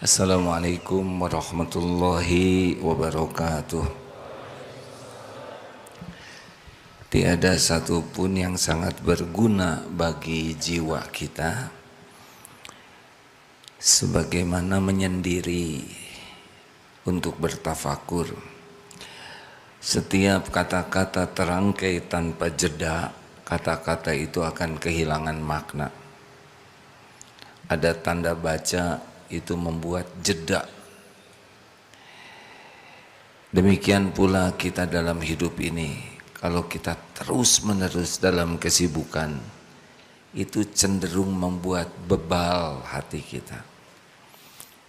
Assalamualaikum warahmatullahi wabarakatuh. Tiada satupun yang sangat berguna bagi jiwa kita sebagaimana menyendiri untuk bertafakur. Setiap kata-kata terangkai tanpa jeda, kata-kata itu akan kehilangan makna. Ada tanda baca itu membuat jeda. Demikian pula kita dalam hidup ini. Kalau kita terus-menerus dalam kesibukan, itu cenderung membuat bebal hati kita.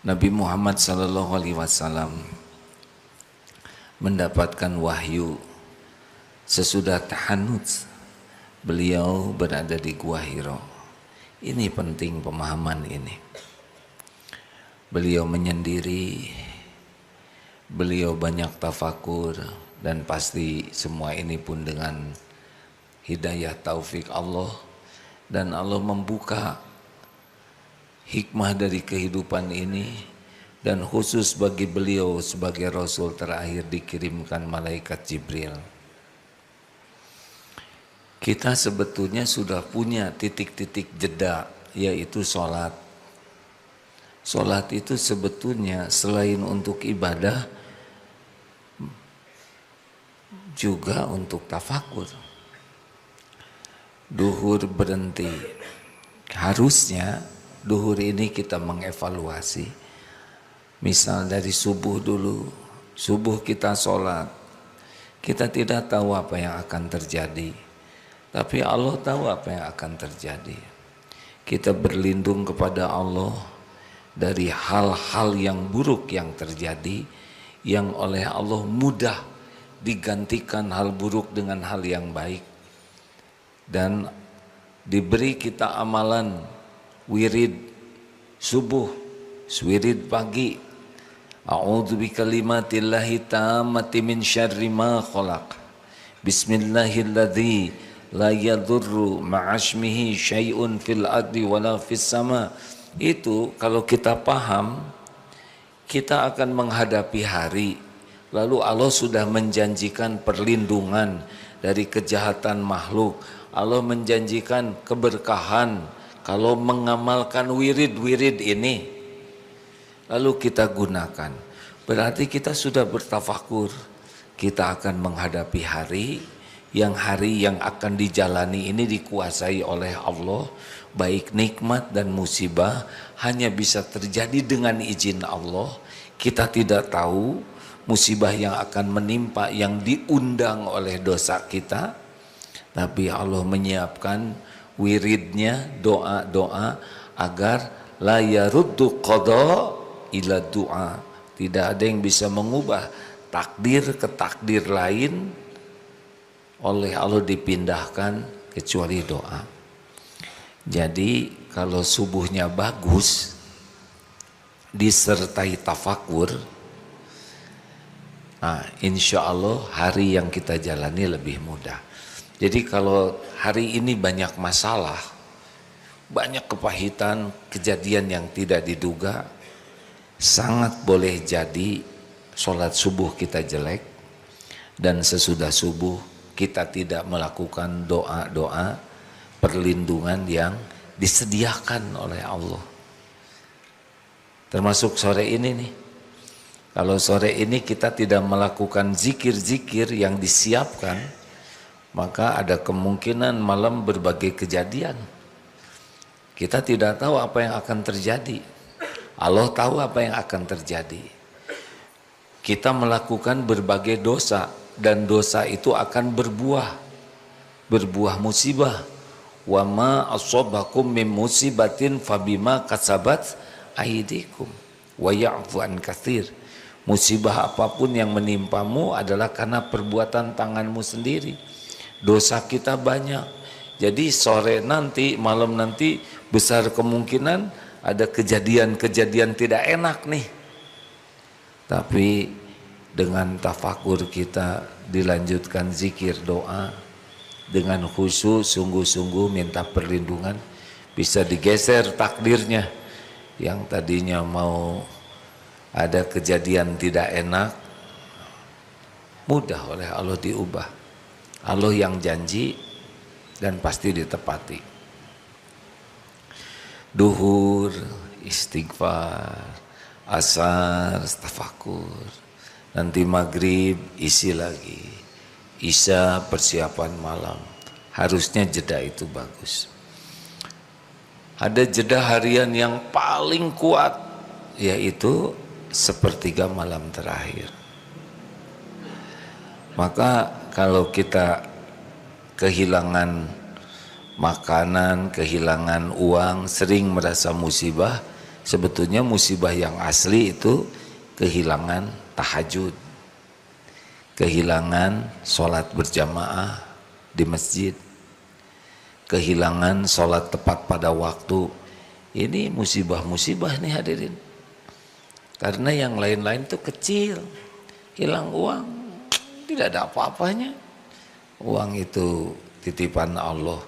Nabi Muhammad SAW mendapatkan wahyu sesudah tahannuts. Beliau berada di Gua Hiro. Ini penting pemahaman ini. Beliau menyendiri, beliau banyak tafakur, dan pasti semua ini pun dengan hidayah taufik Allah, dan Allah membuka hikmah dari kehidupan ini, dan khusus bagi beliau sebagai Rasul terakhir dikirimkan malaikat Jibril. Kita sebetulnya sudah punya titik-titik jeda, yaitu sholat. Sholat itu sebetulnya selain untuk ibadah juga untuk tafakur. Duhur berhenti. Harusnya duhur ini kita mengevaluasi. Misal dari subuh dulu, subuh kita sholat. Kita tidak tahu apa yang akan terjadi, tapi Allah tahu apa yang akan terjadi. Kita berlindung kepada Allah dari hal-hal yang buruk yang terjadi, yang oleh Allah mudah digantikan hal buruk dengan hal yang baik, dan diberi kita amalan wirid subuh, wirid pagi, a'udzu bikalimatillahi tammati min syarri ma khalaq, bismillahilladzi la yadurru ma'asmihi syai'un fil ardi wala fis sama. Itu kalau kita paham, kita akan menghadapi hari, lalu Allah sudah menjanjikan perlindungan dari kejahatan makhluk. Allah menjanjikan keberkahan kalau mengamalkan wirid-wirid ini, lalu kita gunakan. Berarti kita sudah bertafakur. Kita akan menghadapi hari yang akan dijalani ini dikuasai oleh Allah. Baik nikmat dan musibah hanya bisa terjadi dengan izin Allah. Kita tidak tahu musibah yang akan menimpa yang diundang oleh dosa kita, tapi Allah menyiapkan wiridnya, doa-doa agar la yaruddu qada ila du'a. Tidak ada yang bisa mengubah takdir ke takdir lain oleh Allah dipindahkan kecuali doa. Jadi kalau subuhnya bagus disertai tafakur, nah insya Allah hari yang kita jalani lebih mudah. Jadi kalau hari ini banyak masalah, banyak kepahitan, kejadian yang tidak diduga, sangat boleh jadi sholat subuh kita jelek, dan sesudah subuh kita tidak melakukan doa-doa perlindungan yang disediakan oleh Allah. Termasuk sore ini nih. Kalau sore ini kita tidak melakukan zikir-zikir yang disiapkan, maka ada kemungkinan malam berbagai kejadian. Kita tidak tahu apa yang akan terjadi. Allah tahu apa yang akan terjadi. Kita melakukan berbagai dosa, dan dosa itu akan berbuah musibah. Wa ma asabakum min musibatin fabima kasabat aydikum wa ya'fu an katsir. Musibah apapun yang menimpamu adalah karena perbuatan tanganmu sendiri. Dosa kita banyak. Jadi sore nanti, malam nanti besar kemungkinan ada kejadian-kejadian tidak enak nih. Tapi dengan tafakur kita dilanjutkan zikir doa, dengan khusyuk sungguh-sungguh minta perlindungan, bisa digeser takdirnya. Yang tadinya mau ada kejadian tidak enak, mudah oleh Allah diubah. Allah yang janji dan pasti ditepati. Duhur, istighfar, asar, tafakur. Nanti maghrib isi lagi. Isya persiapan malam. Harusnya jeda itu bagus. Ada jeda harian yang paling kuat, yaitu sepertiga malam terakhir. Maka kalau kita kehilangan makanan, kehilangan uang, sering merasa musibah, sebetulnya musibah yang asli itu kehilangan tahajud, kehilangan sholat berjamaah di masjid, kehilangan sholat tepat pada waktu. Ini musibah-musibah nih hadirin. Karena yang lain-lain itu kecil, hilang uang tidak ada apa-apanya. Uang itu titipan Allah.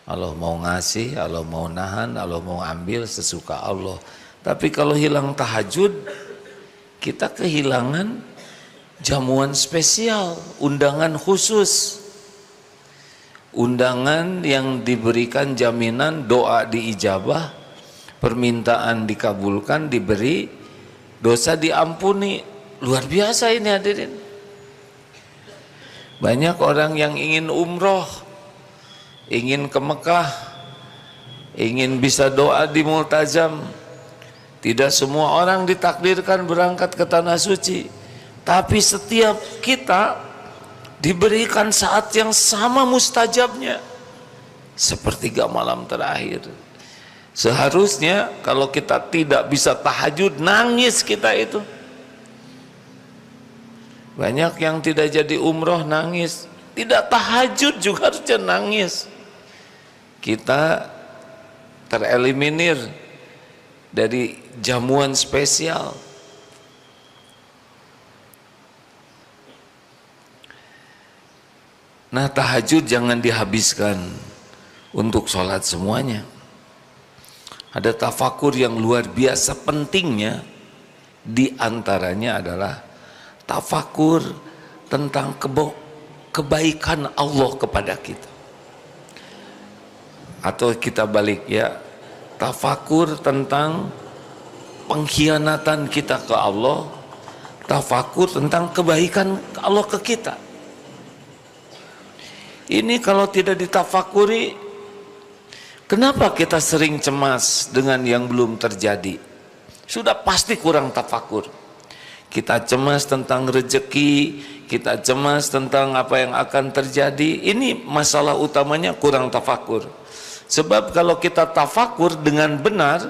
Allah mau ngasih, Allah mau nahan, Allah mau ambil sesuka Allah. Tapi kalau hilang tahajud, kita kehilangan jamuan spesial, undangan khusus, undangan yang diberikan jaminan doa diijabah, permintaan dikabulkan, diberi, dosa diampuni. Luar biasa ini hadirin. Banyak orang yang ingin umroh, ingin ke Mekah, ingin bisa doa di multazam. Tidak semua orang ditakdirkan berangkat ke tanah suci, tapi setiap kita diberikan saat yang sama mustajabnya, sepertiga malam terakhir. Seharusnya kalau kita tidak bisa tahajud, nangis kita itu. Banyak yang tidak jadi umroh nangis, tidak tahajud juga harusnya nangis. Kita tereliminir dari jamuan spesial. Nah, tahajud jangan dihabiskan untuk sholat semuanya. Ada tafakur yang luar biasa pentingnya, di antaranya adalah tafakur tentang kebaikan Allah kepada kita. Atau kita balik ya, tafakur tentang pengkhianatan kita ke Allah, tafakur tentang kebaikan Allah ke kita. Ini kalau tidak ditafakuri, kenapa kita sering cemas dengan yang belum terjadi? Sudah pasti kurang tafakur. Kita cemas tentang rezeki, kita cemas tentang apa yang akan terjadi. Ini masalah utamanya kurang tafakur. Sebab kalau kita tafakur dengan benar,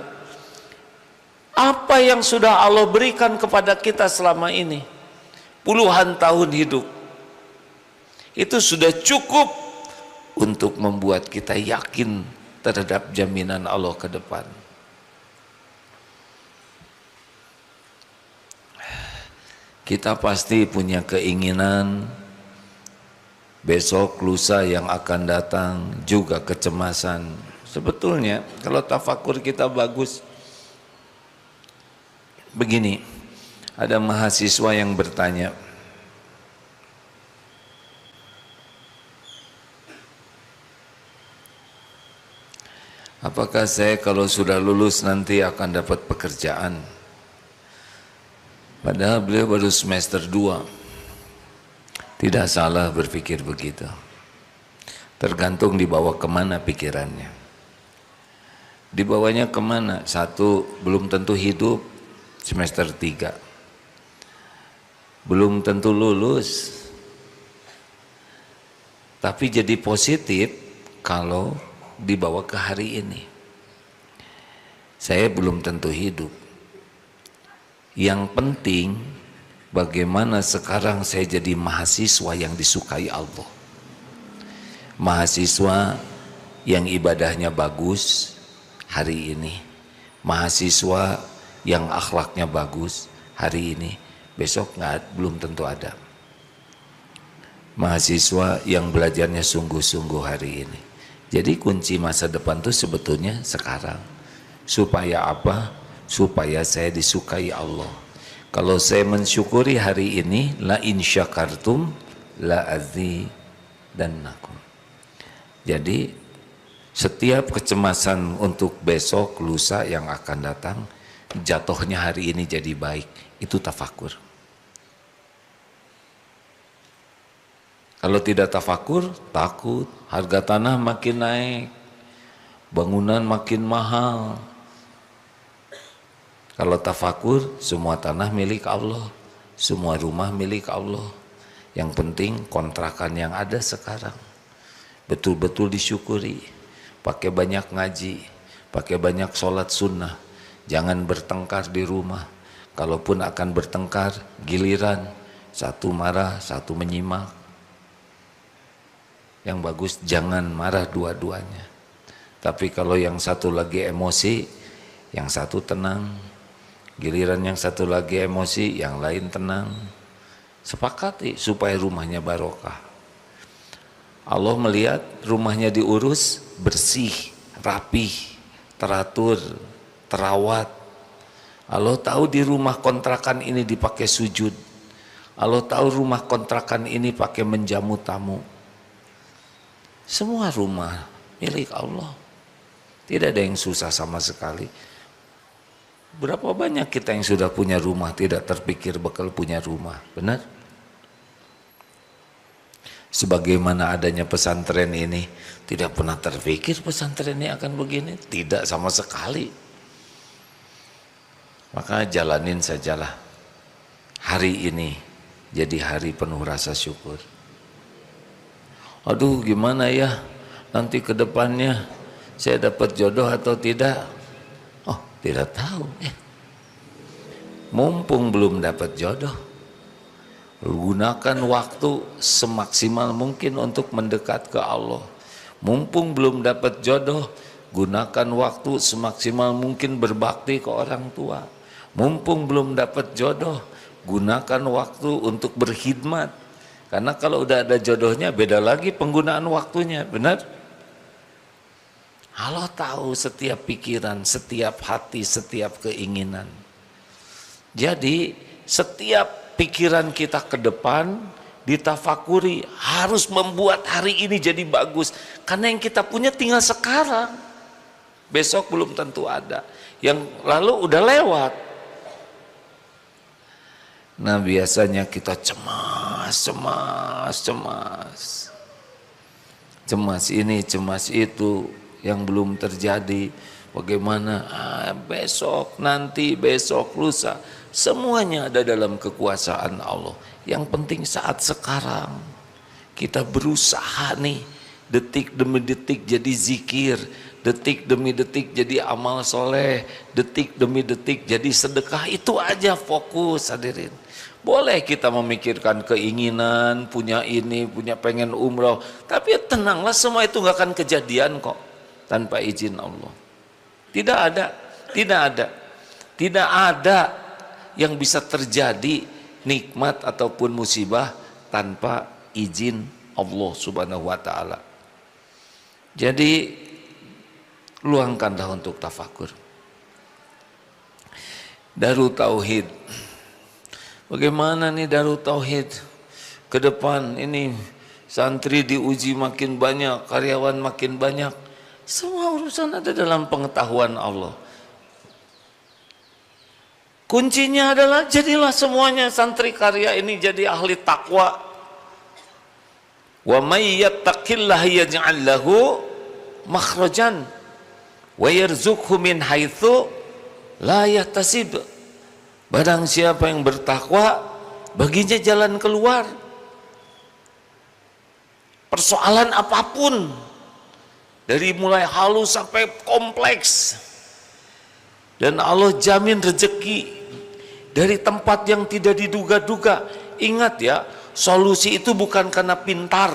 apa yang sudah Allah berikan kepada kita selama ini, puluhan tahun hidup, itu sudah cukup untuk membuat kita yakin terhadap jaminan Allah ke depan. Kita pasti punya keinginan besok, lusa yang akan datang, juga kecemasan. Sebetulnya kalau tafakur kita bagus, begini, ada mahasiswa yang bertanya, apakah saya kalau sudah lulus nanti akan dapat pekerjaan? Padahal beliau baru semester 2. Tidak salah berpikir begitu. Tergantung dibawa kemana pikirannya. Dibawanya kemana? Satu, belum tentu hidup semester 3. Belum tentu lulus. Tapi jadi positif kalau dibawa ke hari ini. Saya belum tentu hidup. Yang penting bagaimana sekarang saya jadi mahasiswa yang disukai Allah. Mahasiswa yang ibadahnya bagus hari ini. Mahasiswa yang akhlaknya bagus hari ini. Besok belum tentu ada. Mahasiswa yang belajarnya sungguh-sungguh hari ini. Jadi kunci masa depan itu sebetulnya sekarang. Supaya apa? Supaya saya disukai Allah. Kalau saya mensyukuri hari ini, la in syakartum la azidannakum. Jadi setiap kecemasan untuk besok, lusa yang akan datang, jatuhnya hari ini jadi baik, itu tafakur. Kalau tidak tafakur, takut, harga tanah makin naik, bangunan makin mahal. Kalau tafakur, semua tanah milik Allah, semua rumah milik Allah. Yang penting kontrakan yang ada sekarang betul-betul disyukuri, pakai banyak ngaji, pakai banyak sholat sunnah, jangan bertengkar di rumah. Kalaupun akan bertengkar, giliran satu marah, satu menyimak. Yang bagus jangan marah dua-duanya. Tapi kalau yang satu lagi emosi, yang satu tenang. Giliran yang satu lagi emosi, yang lain tenang. Sepakati supaya rumahnya barokah. Allah melihat rumahnya diurus, bersih, rapih, teratur, terawat. Allah tahu di rumah kontrakan ini dipakai sujud. Allah tahu rumah kontrakan ini pakai menjamu tamu. Semua rumah milik Allah. Tidak ada yang susah sama sekali. Berapa banyak kita yang sudah punya rumah tidak terpikir bakal punya rumah, benar? Sebagaimana adanya pesantren ini, tidak pernah terpikir pesantren ini akan begini, tidak sama sekali. Maka jalanin sajalah hari ini jadi hari penuh rasa syukur. Aduh gimana ya nanti ke depannya saya dapat jodoh atau tidak? Oh tidak tahu. Mumpung belum dapat jodoh, gunakan waktu semaksimal mungkin untuk mendekat ke Allah. Mumpung belum dapat jodoh, gunakan waktu semaksimal mungkin berbakti ke orang tua. Mumpung belum dapat jodoh, gunakan waktu untuk berkhidmat. Karena kalau udah ada jodohnya beda lagi penggunaan waktunya, benar? Allah tahu setiap pikiran, setiap hati, setiap keinginan. Jadi setiap pikiran kita ke depan ditafakuri, harus membuat hari ini jadi bagus. Karena yang kita punya tinggal sekarang. Besok belum tentu ada. Yang lalu udah lewat. Nah biasanya kita cemas. Cemas ini, cemas itu yang belum terjadi. Bagaimana besok, nanti, besok, lusa. Semuanya ada dalam kekuasaan Allah. Yang penting saat sekarang kita berusaha nih, detik demi detik jadi zikir, detik demi detik jadi amal soleh, detik demi detik jadi sedekah. Itu aja fokus, hadirin. Boleh kita memikirkan keinginan, punya ini, punya pengen umroh, tapi tenanglah, semua itu nggak akan kejadian kok tanpa izin Allah. Tidak ada yang bisa terjadi nikmat ataupun musibah tanpa izin Allah Subhanahu wa taala. Jadi luangkanlah untuk tafakur. Darut Tauhid. Bagaimana nih Darut Tauhid ke depan ini? Santri diuji makin banyak, karyawan makin banyak. Semua urusan ada dalam pengetahuan Allah. Kuncinya adalah jadilah semuanya santri karya ini jadi ahli takwa. Wa may yattaqillaha yaj'al lahu makhrajan wa yarzuqhu min haitsu la yahtasib. Barang siapa yang bertakwa, baginya jalan keluar. Persoalan apapun, dari mulai halus sampai kompleks, dan Allah jamin rezeki dari tempat yang tidak diduga-duga. Ingat ya, solusi itu bukan karena pintar,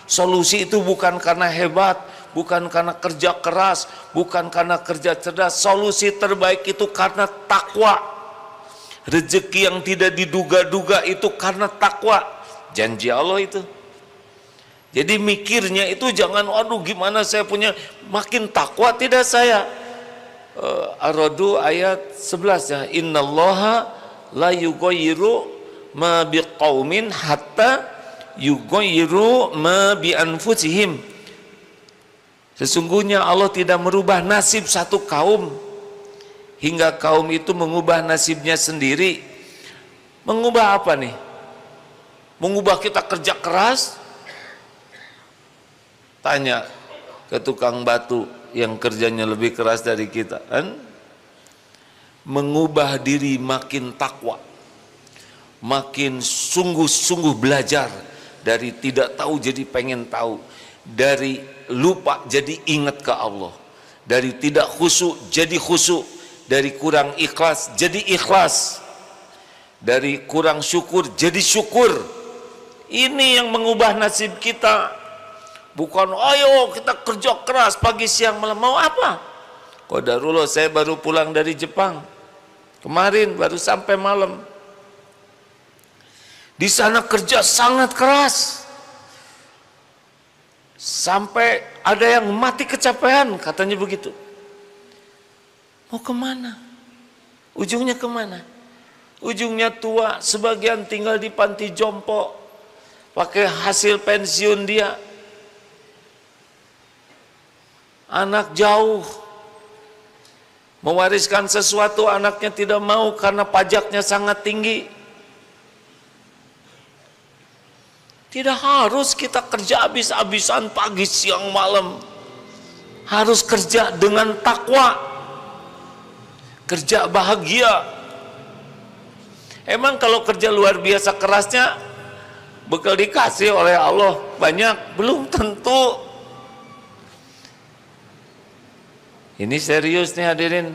solusi itu bukan karena hebat, bukan karena kerja keras, bukan karena kerja cerdas. Solusi terbaik itu karena takwa. Rezeki yang tidak diduga-duga itu karena takwa. Janji Allah itu. Jadi mikirnya itu jangan, aduh gimana saya punya, makin takwa tidak saya. Ar-Ra'd ayat 11 ya. Innallaha la yughayyiru ma biqaumin hatta yughayyiru ma bi anfusihim. Sesungguhnya Allah tidak merubah nasib satu kaum hingga kaum itu mengubah nasibnya sendiri. Mengubah apa nih? Mengubah kita kerja keras? Tanya ke tukang batu yang kerjanya lebih keras dari kita, kan? Mengubah diri makin takwa, makin sungguh-sungguh belajar, dari tidak tahu jadi pengen tahu, dari lupa jadi ingat ke Allah, dari tidak khusyuk jadi khusyuk, dari kurang ikhlas jadi ikhlas, dari kurang syukur jadi syukur. Ini yang mengubah nasib kita. Bukan ayo kita kerja keras pagi siang malam. Mau apa? Qadarullah, saya baru pulang dari Jepang kemarin, baru sampai malam. Di sana kerja sangat keras, sampai ada yang mati kecapean, katanya begitu. Mau kemana? Ujungnya kemana? Ujungnya tua, sebagian tinggal di panti jompo, pakai hasil pensiun dia. Anak jauh, mewariskan sesuatu anaknya tidak mau karena pajaknya sangat tinggi. Tidak harus kita kerja habis-habisan pagi siang malam. Harus kerja dengan takwa, kerja bahagia. Emang kalau kerja luar biasa kerasnya bekal dikasih oleh Allah banyak? Belum tentu. Ini serius nih hadirin.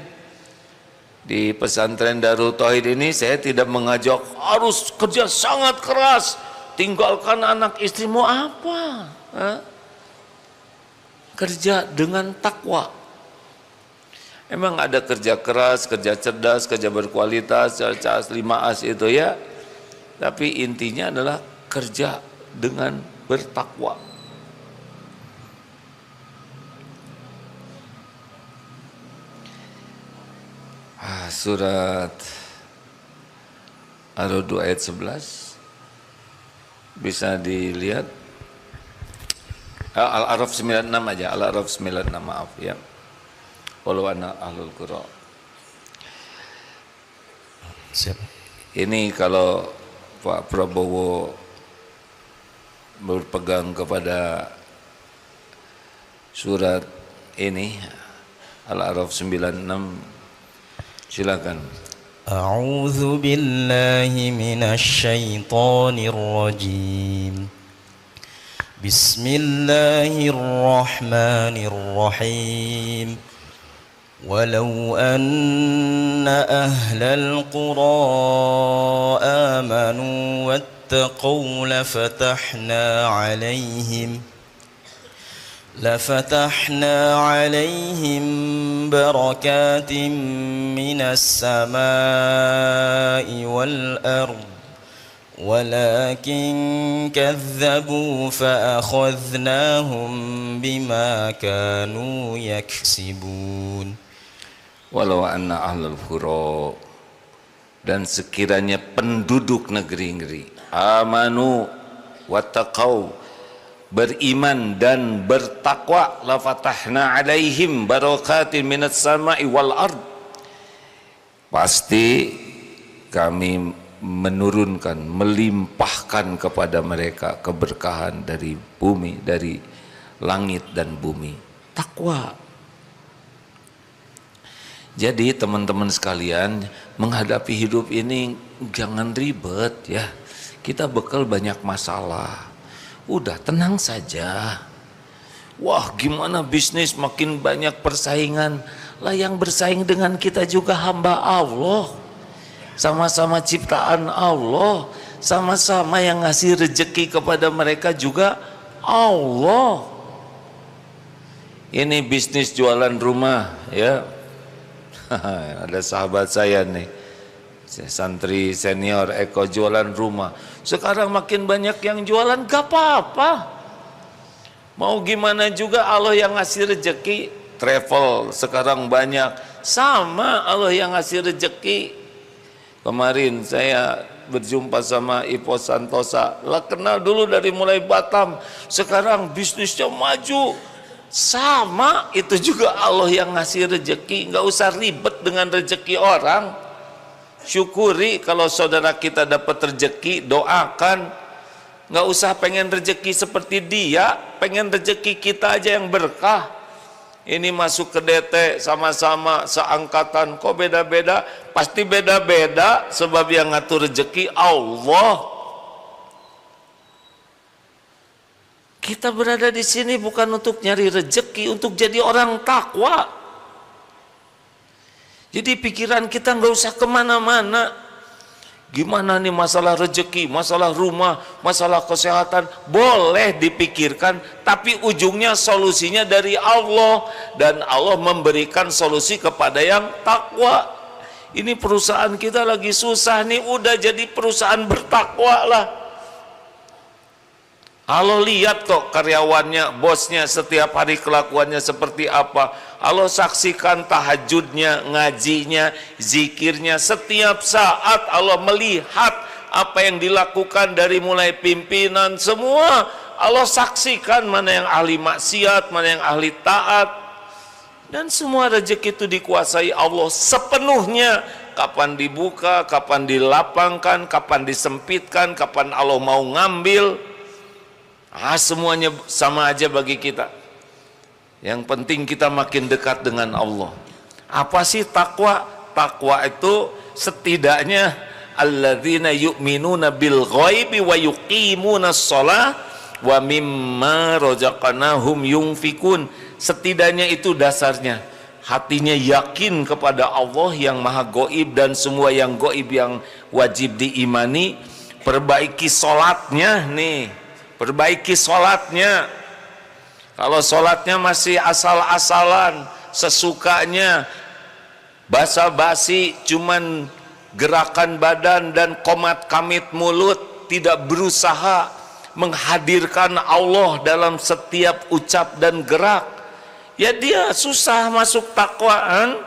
Di pesantren Darut Tauhid ini saya tidak mengajak harus kerja sangat keras, tinggalkan anak istri. Mau apa? Kerja dengan takwa. Emang ada kerja keras, kerja cerdas, kerja berkualitas, kerja 5 As itu ya. Tapi intinya adalah kerja dengan bertakwa. Surat Ar-Ra'd ayat 11 bisa dilihat. Al-A'raf 96 aja, Al-A'raf 96, maaf ya. Walau ana ahlul qura. Siap. Ini kalau Pak Prabowo berpegang kepada surat ini Al-A'raf 96, silakan. A'udzu billahi minasy syaithanir rajim. Bismillahirrahmanirrahim. Walau anna ahlal qura amanu wattaqaw لفتحنا عليهم بركات من السماء والأرض ولكن كذبوا فأخذناهم بما كانوا يكسبون. Walau anna ahlul qura, dan sekiranya penduduk negeri-negeri, amanu wattaqau, beriman dan bertakwa, la fatahna alaihim barakatin minas sama'i wal ard, pasti kami menurunkan, melimpahkan kepada mereka keberkahan dari bumi, dari langit dan bumi. Takwa. Jadi teman-teman sekalian, menghadapi hidup ini jangan ribet ya. Kita bekal banyak masalah. Udah tenang saja. Wah, gimana bisnis makin banyak persaingan. Lah yang bersaing dengan kita juga hamba Allah. Sama-sama ciptaan Allah. Sama-sama yang ngasih rezeki kepada mereka juga Allah. Ini bisnis jualan rumah ya. Ada sahabat saya nih, santri senior Eko, jualan rumah. Sekarang makin banyak yang jualan, gak apa-apa. Mau gimana juga Allah yang ngasih rezeki. Travel sekarang banyak, sama Allah yang ngasih rezeki. Kemarin saya berjumpa sama Ipo Santosa, lah kenal dulu dari mulai Batam, sekarang bisnisnya maju. Sama, itu juga Allah yang ngasih rezeki, nggak usah ribet dengan rezeki orang. Syukuri kalau saudara kita dapat rezeki, doakan. Nggak usah pengen rezeki seperti dia, pengen rezeki kita aja yang berkah. Ini masuk ke DT sama-sama seangkatan, kok beda-beda? Pasti beda-beda, sebab yang ngatur rezeki Allah. Kita berada di sini bukan untuk nyari rezeki, untuk jadi orang takwa. Jadi pikiran kita nggak usah kemana-mana. Gimana nih masalah rezeki, masalah rumah, masalah kesehatan, boleh dipikirkan, tapi ujungnya solusinya dari Allah, dan Allah memberikan solusi kepada yang takwa. Ini perusahaan kita lagi susah nih, udah jadi perusahaan bertakwa lah. Allah lihat kok karyawannya, bosnya setiap hari kelakuannya seperti apa. Allah saksikan tahajudnya, ngajinya, zikirnya. Setiap saat Allah melihat apa yang dilakukan dari mulai pimpinan semua. Allah saksikan mana yang ahli maksiat, mana yang ahli taat. Dan semua rezeki itu dikuasai Allah sepenuhnya. Kapan dibuka, kapan dilapangkan, kapan disempitkan, kapan Allah mau ngambil. Semuanya sama aja bagi kita. Yang penting kita makin dekat dengan Allah. Apa sih takwa? Takwa itu setidaknya alladzina yu'minuna bil ghaibi wa yuqimunas shalah wa mimma razaqnahum yunfikun. Setidaknya itu dasarnya. Hatinya yakin kepada Allah yang maha gaib dan semua yang gaib yang wajib diimani. Perbaiki sholatnya nih. Perbaiki sholatnya. Kalau sholatnya masih asal-asalan, sesukanya, basa-basi, cuman gerakan badan dan komat kamit mulut, tidak berusaha menghadirkan Allah dalam setiap ucap dan gerak, ya dia susah masuk takwaan.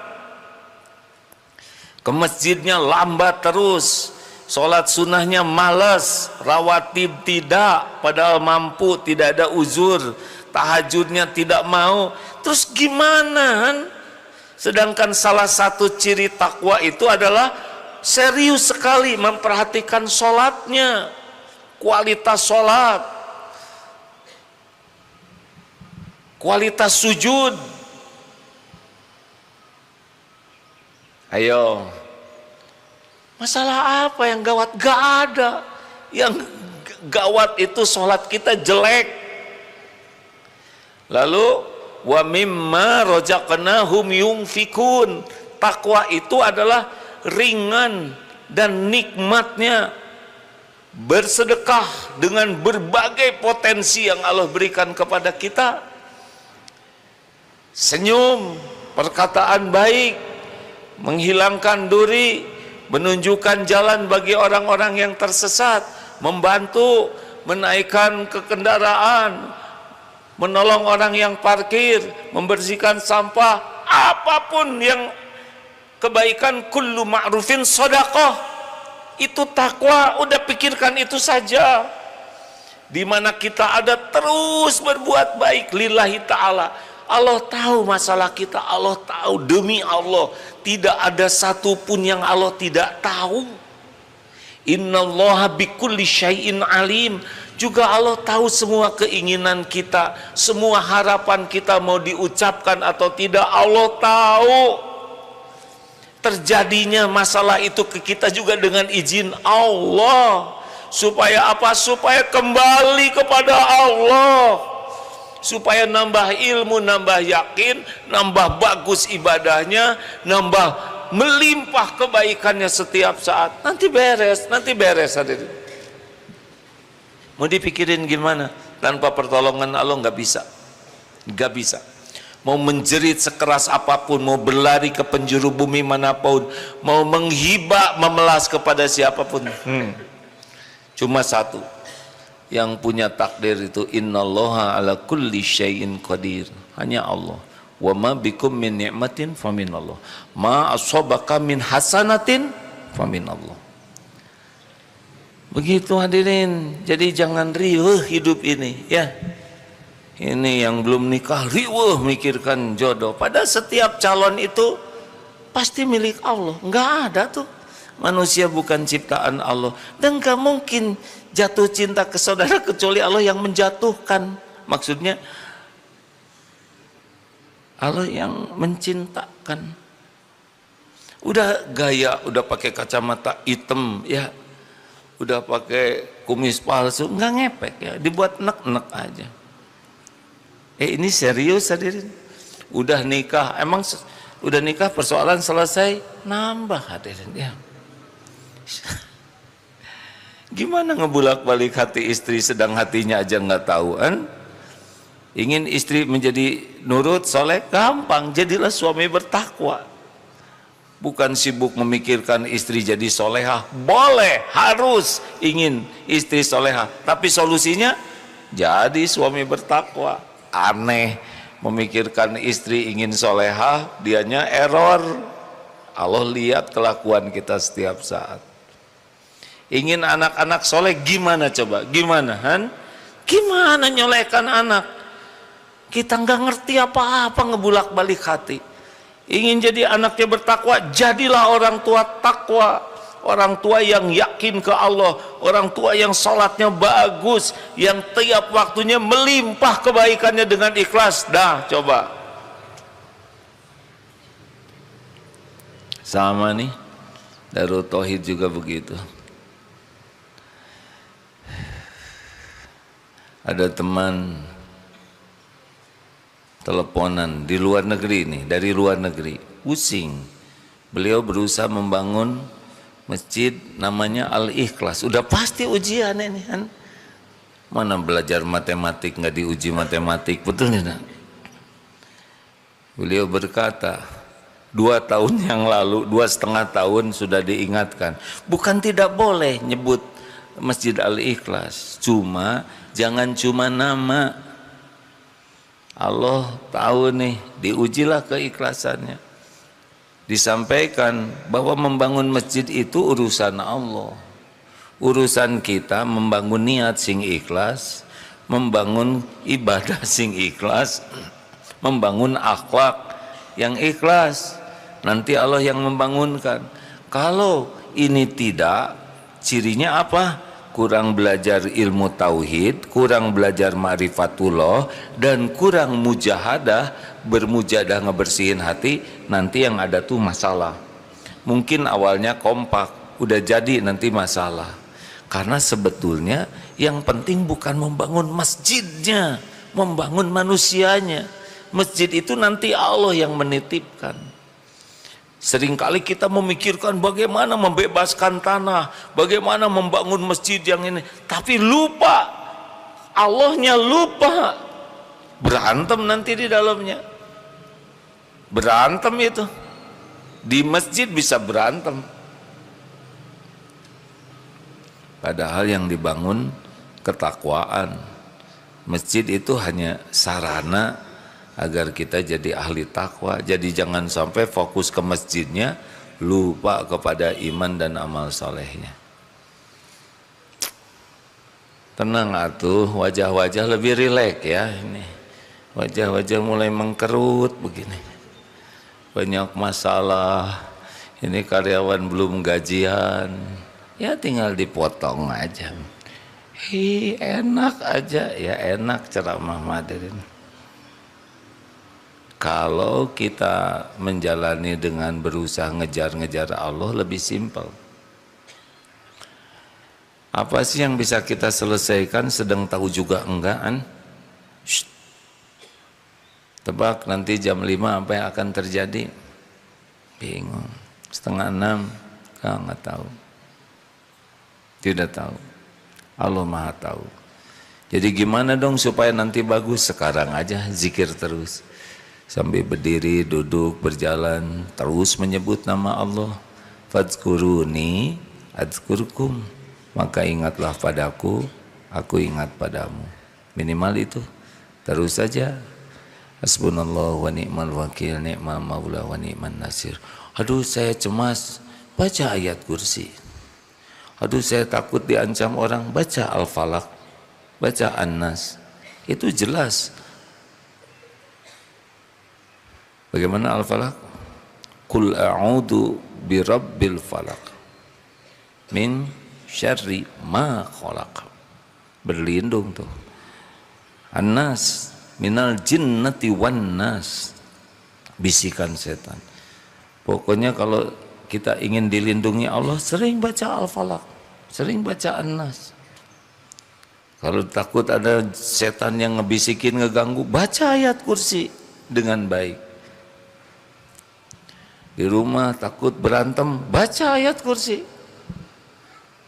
Ke masjidnya lambat terus, sholat sunnahnya malas, rawatib tidak, padahal mampu, tidak ada uzur, tahajudnya tidak mau. Terus gimana? Sedangkan salah satu ciri takwa itu adalah serius sekali memperhatikan sholatnya, kualitas sholat, kualitas sujud. Ayo, masalah apa yang gawat? Gak ada. Yang gawat itu sholat kita jelek. Lalu wa mimma razaqnahum yunfikun. Takwa itu adalah ringan dan nikmatnya bersedekah dengan berbagai potensi yang Allah berikan kepada kita. Senyum, perkataan baik, menghilangkan duri, menunjukkan jalan bagi orang-orang yang tersesat, membantu menaikkan ke kendaraan, menolong orang yang parkir, membersihkan sampah, apapun yang kebaikan, kullu ma'rufin shadaqah. Itu takwa, udah pikirkan itu saja. Di mana kita ada terus berbuat baik lillahi ta'ala. Allah tahu masalah kita, Allah tahu, demi Allah tidak ada satupun yang Allah tidak tahu. Innallaha bikulli syai'in alim. Juga Allah tahu semua keinginan kita, semua harapan kita mau diucapkan atau tidak, Allah tahu. Terjadinya masalah itu ke kita juga dengan izin Allah. Supaya apa? Supaya kembali kepada Allah, supaya nambah ilmu, nambah yakin, nambah bagus ibadahnya, nambah melimpah kebaikannya setiap saat. Nanti beres hadirin. Mau dipikirin gimana? Tanpa pertolongan Allah nggak bisa. Mau menjerit sekeras apapun, mau berlari ke penjuru bumi manapun, mau menghibah, memelas kepada siapapun, cuma satu yang punya takdir itu, innallaha ala kulli syai'in qadir, hanya Allah. Wa ma bikum min ni'matin faminallah, ma asabaka min hasanatin faminallah. Begitu hadirin, jadi jangan riuh hidup ini ya. Ini yang belum nikah riuh mikirkan jodoh. Padahal setiap calon itu pasti milik Allah. Enggak ada tuh manusia bukan ciptaan Allah, dan gak mungkin jatuh cinta ke saudara kecuali Allah yang menjatuhkan. Maksudnya Allah yang mencintakan. Udah gaya, udah pakai kacamata hitam ya, udah pakai kumis palsu, nggak ngepek ya, dibuat nek-nek aja. Ini serius hadirin. Udah nikah, emang udah nikah persoalan selesai, nambah hadirin ya. Gimana ngebulak-balik hati istri sedang hatinya aja nggak tahu kan? Ingin istri menjadi nurut, soleh, gampang, jadilah suami bertakwa. Bukan sibuk memikirkan istri jadi solehah. Boleh, harus ingin istri solehah, tapi solusinya jadi suami bertakwa. Aneh, memikirkan istri ingin solehah, dianya error. Allah lihat kelakuan kita setiap saat. Ingin anak-anak soleh, gimana coba? Gimana Han? Gimana nyolehkan anak? Kita nggak ngerti apa-apa, ngebulak balik hati. Ingin jadi anaknya bertakwa, jadilah orang tua takwa, orang tua yang yakin ke Allah, orang tua yang sholatnya bagus, yang tiap waktunya melimpah kebaikannya dengan ikhlas. Dah coba. Sama nih, Darul Tauhid juga begitu. Ada teman teleponan di luar negeri nih, dari luar negeri, pusing. Beliau berusaha membangun masjid namanya Al-Ikhlas. Udah pasti ujian ini kan. Mana belajar matematik nggak diuji matematik, betul tidak? Beliau berkata, 2 tahun yang lalu, 2,5 tahun sudah diingatkan. Bukan tidak boleh nyebut Masjid Al-Ikhlas, cuma jangan cuma nama. Allah tahu nih, diujilah keikhlasannya. Disampaikan bahwa membangun masjid itu urusan Allah. Urusan kita membangun niat sing ikhlas, membangun ibadah sing ikhlas, membangun akhlak yang ikhlas. Nanti Allah yang membangunkan. Kalau ini tidak, cirinya apa? Kurang belajar ilmu tauhid, kurang belajar ma'rifatullah, dan kurang mujahadah, bermujahadah ngebersihin hati. Nanti yang ada tuh masalah. Mungkin awalnya kompak, udah jadi nanti masalah. Karena sebetulnya yang penting bukan membangun masjidnya, membangun manusianya. Masjid itu nanti Allah yang menitipkan. Seringkali kita memikirkan bagaimana membebaskan tanah, bagaimana membangun masjid yang ini, tapi lupa, Allahnya lupa. Berantem nanti di dalamnya. Berantem itu. Di masjid bisa berantem. Padahal yang dibangun ketakwaan. Masjid itu hanya sarana agar kita jadi ahli takwa. Jadi jangan sampai fokus ke masjidnya, lupa kepada iman dan amal solehnya. Tenang atuh, wajah-wajah lebih rileks ya ini. Wajah-wajah mulai mengkerut begini. Banyak masalah. Ini karyawan belum gajian. Ya tinggal dipotong aja. Enak aja, ya enak ceramah hadirin. Kalau kita menjalani dengan berusaha ngejar-ngejar Allah lebih simpel. Apa sih yang bisa kita selesaikan sedang tahu juga enggak kan? Tebak nanti jam 5 apa yang akan terjadi? Bingung. 5:30 nggak tahu. Tidak tahu. Allah Maha tahu. Jadi gimana dong supaya nanti bagus? Sekarang aja zikir terus. Sambil berdiri, duduk, berjalan, terus menyebut nama Allah. Fadzkuruni adzkurkum. Maka ingatlah padaku, aku ingat padamu. Minimal itu. Terus saja. Hasbunallah wa ni'mal wakil, ni'mal maula wa ni'man nasir. Aduh saya cemas, baca ayat kursi. Aduh saya takut diancam orang, baca Al-Falaq, baca An-Nas. Itu jelas. Bagaimana Al-Falaq? Qul a'udzu birabbil falaq min syarri ma khalaq. Berlindung tuh. An-Nas minal jinnati wan nas. Bisikan setan. Pokoknya kalau kita ingin dilindungi Allah, sering baca Al-Falaq, sering baca An-Nas. Kalau takut ada setan yang ngebisikin, ngeganggu, baca ayat kursi dengan baik. Di rumah takut berantem, baca ayat kursi.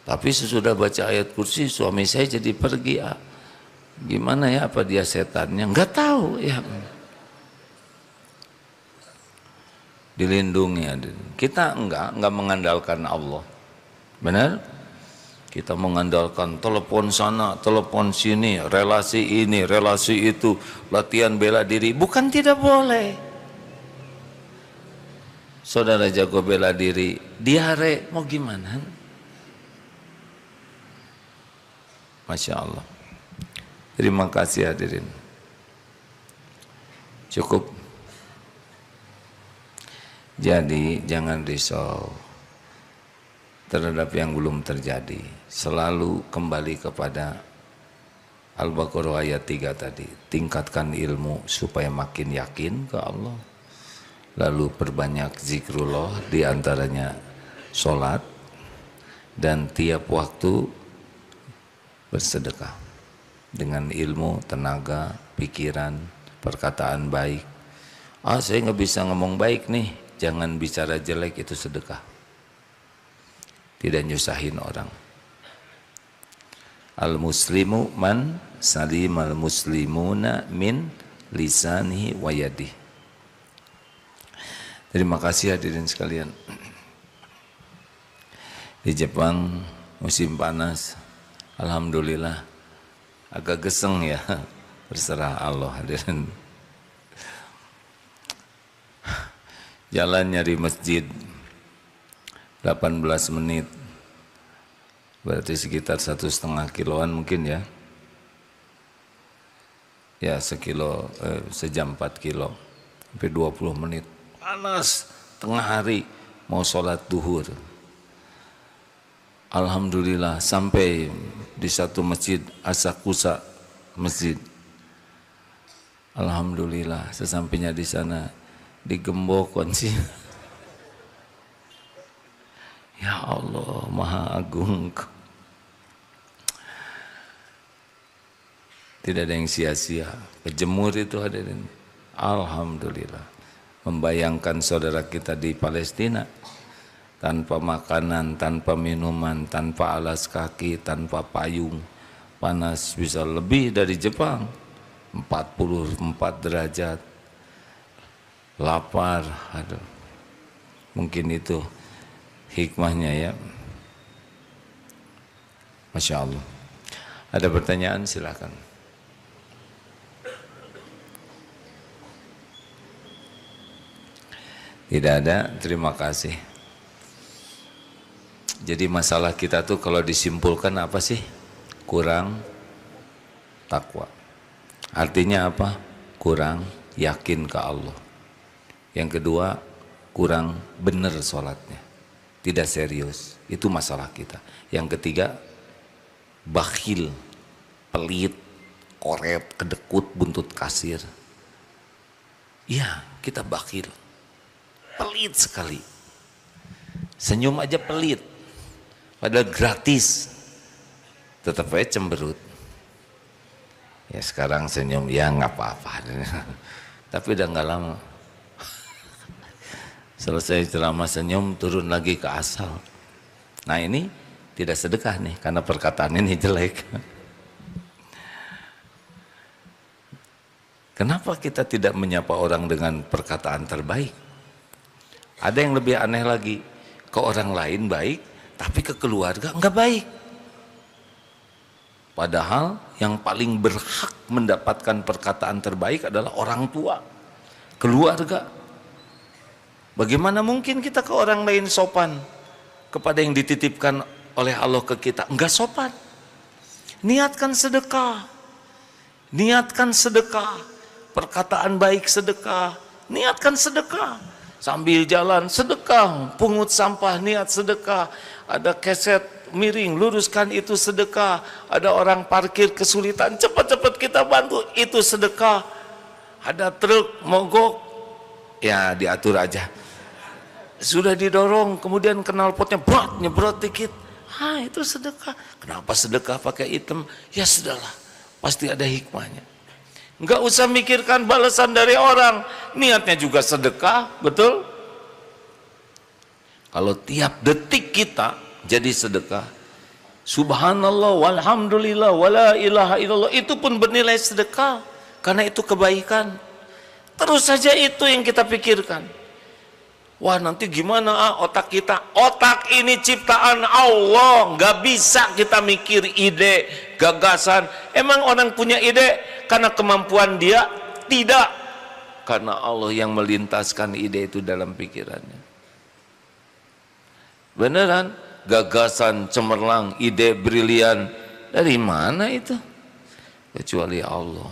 Tapi sesudah baca ayat kursi, suami saya jadi pergi. Gimana ya, apa dia setannya? Enggak tahu ya. Dilindungi. Kita enggak mengandalkan Allah. Benar? Kita mengandalkan telepon sana, telepon sini, relasi ini, relasi itu, latihan bela diri. Bukan tidak boleh. Saudara jago bela diri, diare mau gimana? Masya Allah. Terima kasih hadirin. Cukup. Jadi jangan risau terhadap yang belum terjadi. Selalu kembali kepada Al-Baqarah ayat 3 tadi. Tingkatkan ilmu supaya makin yakin ke Allah. Lalu perbanyak zikrullah, diantaranya sholat, dan tiap waktu bersedekah dengan ilmu, tenaga, pikiran, perkataan baik. Saya nggak bisa ngomong baik nih, jangan bicara jelek, itu sedekah. Tidak nyusahin orang. Al-muslimu man salimal muslimuna min lisanihi wa yadihi. Terima kasih hadirin sekalian. Di Jepang musim panas, alhamdulillah agak geseng ya, berserah Allah hadirin. Jalan nyari masjid 18 menit, berarti sekitar 1,5 kiloan mungkin ya. Ya sejam 4 kilo, sampai 20 menit. Panas, tengah hari mau sholat duhur. Alhamdulillah sampai di satu masjid, Asakusa masjid. Alhamdulillah sesampainya di sana digembok kunci. Ya Allah Maha Agung. Tidak ada yang sia-sia. Kejemur itu hadirin. Alhamdulillah. Membayangkan saudara kita di Palestina tanpa makanan, tanpa minuman, tanpa alas kaki, tanpa payung, panas bisa lebih dari Jepang, 44 derajat, lapar, aduh. Mungkin itu hikmahnya ya. Masya Allah. Ada pertanyaan silakan. Tidak ada, terima kasih. Jadi masalah kita tuh kalau disimpulkan apa sih? Kurang takwa. Artinya apa? Kurang yakin ke Allah. Yang kedua, kurang benar sholatnya. Tidak serius. Itu masalah kita. Yang ketiga, bakhil, pelit, koret, kedekut, buntut kasir. Iya, kita bakhil. Pelit sekali. Senyum aja pelit. Padahal gratis. Tetap aja cemberut. Ya sekarang senyum, ya nggak apa-apa. Tapi udah nggak lama. Selesai ceramah senyum, turun lagi ke asal. Nah ini tidak sedekah nih, karena perkataan ini jelek. Kenapa kita tidak menyapa orang dengan perkataan terbaik? Ada yang lebih aneh lagi, ke orang lain baik, tapi ke keluarga enggak baik. Padahal yang paling berhak mendapatkan perkataan terbaik adalah orang tua, keluarga. Bagaimana mungkin kita ke orang lain sopan, kepada yang dititipkan oleh Allah ke kita, enggak sopan. Niatkan sedekah, niatkan sedekah, perkataan baik sedekah, niatkan sedekah. Sambil jalan sedekah, pungut sampah niat sedekah, ada keset miring luruskan itu sedekah, ada orang parkir kesulitan cepat-cepat kita bantu itu sedekah, ada truk mogok ya diatur aja, sudah didorong kemudian knalpotnya nyebrot dikit, itu sedekah. Kenapa sedekah pakai item? Ya sudahlah, pasti ada hikmahnya. Enggak usah mikirkan balasan dari orang, niatnya juga sedekah, betul? Kalau tiap detik kita jadi sedekah, subhanallah walhamdulillah wala ilaha illallah, itu pun bernilai sedekah, karena itu kebaikan. Terus saja itu yang kita pikirkan. Wah nanti gimana otak kita? Otak ini ciptaan Allah, nggak bisa kita mikir ide, gagasan. Emang orang punya ide karena kemampuan dia? Tidak, karena Allah yang melintaskan ide itu dalam pikirannya. Beneran, gagasan cemerlang, ide brilian, dari mana itu? Kecuali Allah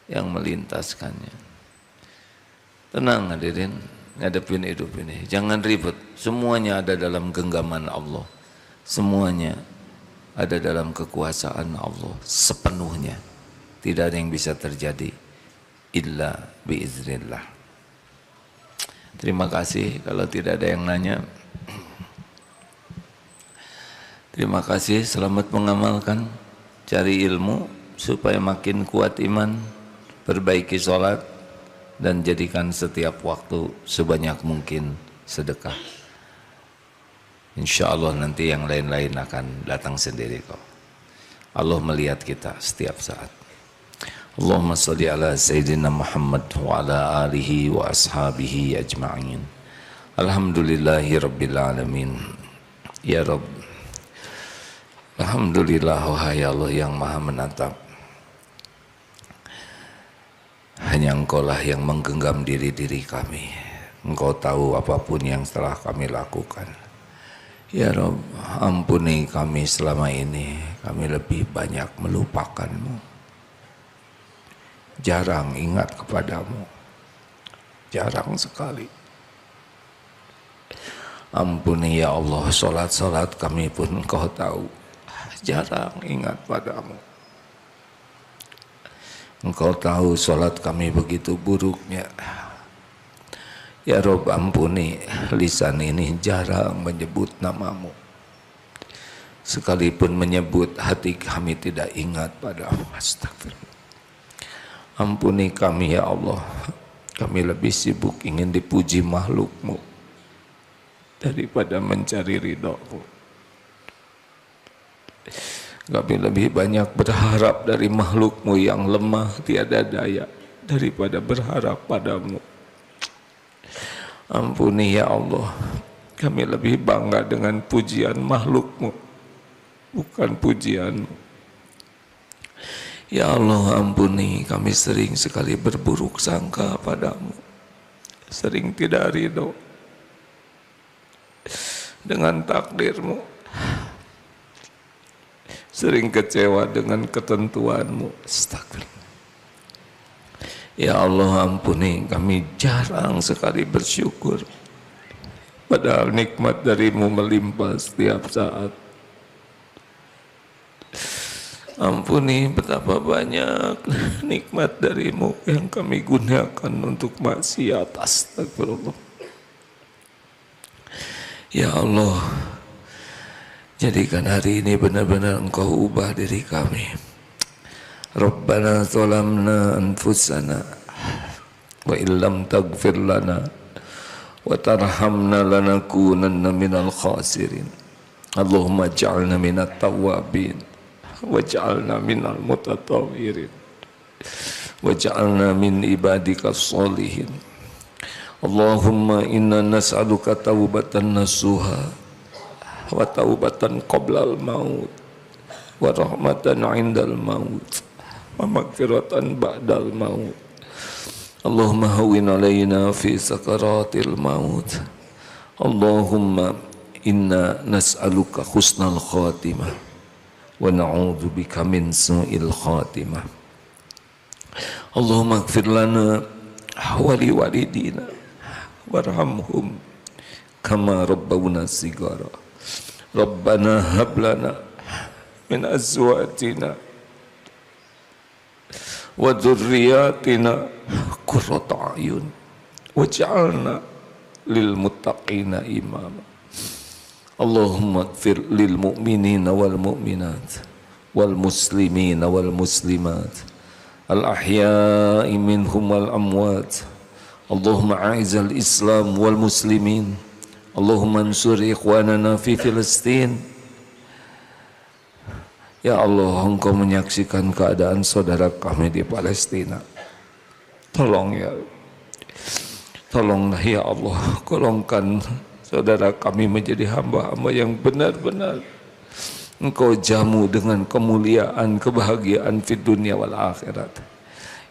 yang melintaskannya. Tenang hadirin, ngadepin hidup ini, jangan ribet. Semuanya ada dalam genggaman Allah, semuanya ada dalam kekuasaan Allah sepenuhnya. Tidak ada yang bisa terjadi illa biiznillah. Terima kasih. Kalau tidak ada yang nanya, terima kasih. Selamat mengamalkan, cari ilmu supaya makin kuat iman, perbaiki sholat, dan jadikan setiap waktu sebanyak mungkin sedekah. Insya Allah nanti yang lain-lain akan datang sendiri kok. Allah melihat kita setiap saat. Allahumma salli ala Sayyidina Muhammad wa ala alihi wa ashabihi ajma'in. Alhamdulillahi Rabbil Alamin. Ya Rabb, alhamdulillah, wahai Allah yang maha menatap. Hanya Engkau lah yang menggenggam diri-diri kami. Engkau tahu apapun yang telah kami lakukan. Ya Rabb, ampuni kami selama ini. Kami lebih banyak melupakan-Mu, jarang ingat kepadamu, jarang sekali. Ampuni ya Allah, solat-solat kami pun Engkau tahu, jarang ingat padamu. Engkau tahu solat kami begitu buruknya. Ya Rabb, ampuni, lisan ini jarang menyebut namamu. Sekalipun menyebut, hati kami tidak ingat padamu. Astagfirullah. Ampuni kami ya Allah, kami lebih sibuk ingin dipuji makhluk-Mu daripada mencari ridho-Mu. Kami lebih banyak berharap dari makhluk-Mu yang lemah tiada daya daripada berharap padamu. Ampuni ya Allah, kami lebih bangga dengan pujian makhluk-Mu, bukan pujian-Mu. Ya Allah, ampuni, kami sering sekali berburuk sangka padamu, sering tidak ridho dengan takdir-Mu, sering kecewa dengan ketentuan-Mu. Astagfirullah. Ya Allah, ampuni, kami jarang sekali bersyukur, padahal nikmat dari-Mu melimpah setiap saat. Ampuni, betapa banyak nikmat dari-Mu yang kami gunakan untuk maksiat. Astagfirullah. Ya Allah, jadikan hari ini benar-benar Engkau ubah diri kami. Rabbana zalamna anfusana wa illam taghfir lana wa tarhamna lanakunanna minal khasirin. Allahumma ja'alna minat tawwabin waj'alna minal mutatawwirin waj'alna min ibadika sholihin. Allahumma inna nas'aluka taubatan nasuha wa taubatan qoblal maut wa rahmatan indal maut wa maghfiratan ba'dal maut. Allahumma hawwin alaina fi sakaratil maut. Allahumma inna nas'aluka husnal khatimah wa na'udzubika min su'il khatimah. Allahumma ighfir lana wa li walidina warhamhum kama rabbawna sigara. Rabbana hab lana min azwajina wa dzurriyyatina qurrata a'yun waj'alna lil muttaqina imama. Allahumma ighfir lil mu'minina wal mu'minat wal muslimina wal muslimat al ahya'i minhum wal amwat. Allahumma a'izal islam wal muslimin. Allahumma ansur ikhwanana fi Filistin. Ya Allah, Engkau menyaksikan keadaan saudara kami di Palestina. Tolong ya, tolonglah ya Allah, golongkan saudara kami menjadi hamba-hamba yang benar-benar Engkau jamu dengan kemuliaan, kebahagiaan di dunia wal akhirat.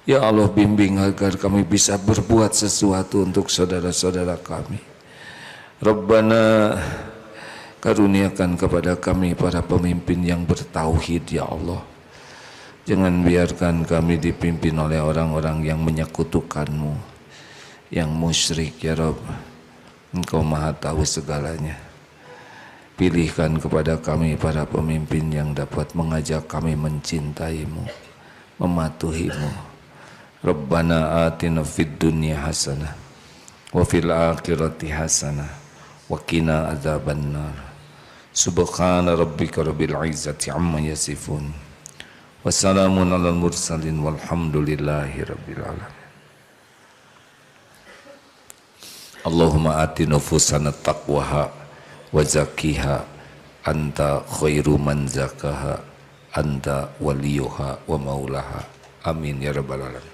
Ya Allah, bimbing agar kami bisa berbuat sesuatu untuk saudara-saudara kami. Rabbana, karuniakan kepada kami para pemimpin yang bertauhid ya Allah. Jangan biarkan kami dipimpin oleh orang-orang yang menyekutukan-Mu, yang musyrik ya Rabb. Engkau maha tahu segalanya. Pilihkan kepada kami para pemimpin yang dapat mengajak kami mencintai-Mu, mematuhi-Mu. Rabbana atina fid dunya hasanah wa fil akhirati hasanah wa qina adzabannar. Subhana rabbika rabbil izzati amma yasifun. Wassalamun alal mursalin walhamdulillahi rabbil alamin. Allahumma ati nufusana taqwaha wa zakkiha anta khairu man zakaha anta waliyuha wa maulaha. Amin ya rabbal alamin.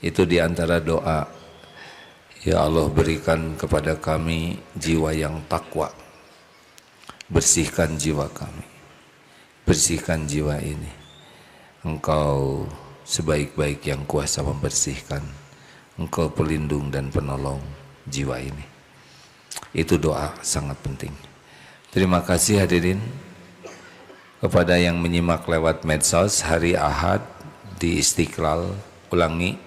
Itu diantara doa. Ya Allah, berikan kepada kami jiwa yang takwa. Bersihkan jiwa kami, bersihkan jiwa ini. Engkau sebaik-baik yang kuasa membersihkan. Engkau pelindung dan penolong jiwa ini. Itu doa sangat penting. Terima kasih hadirin. Kepada yang menyimak lewat medsos, hari Ahad di Istiqlal, ulangi,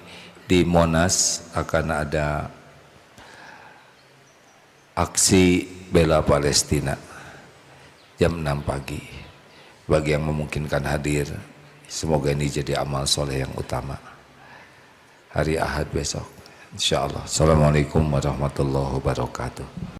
di Monas akan ada aksi bela Palestina jam 6 pagi. Bagi yang memungkinkan hadir, semoga ini jadi amal soleh yang utama. Hari Ahad besok, insya Allah. Assalamualaikum warahmatullahi wabarakatuh.